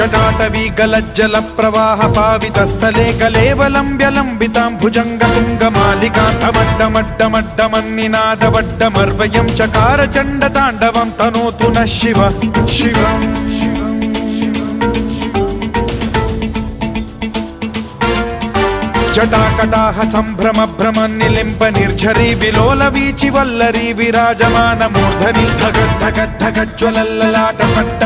जटाटवी गलज्जल प्रवाह पावितस्थले कलेवलम्ब्यलम्बितां भुजङ्गतुङ्गमालिकान्तमड्डमड्डमड्डमन्निनादवड्डमर्वयं चकार चण्डताण्डवं तनोतु नः शिवः शिवम् जटाकटाह सम्भ्रम भ्रम निलिम्ब निर्झरी विलोल वीचि वल्लरी विराजमान मूर्धनि धगद्धगद्धगज्ज्वलल्ललाटपट्ट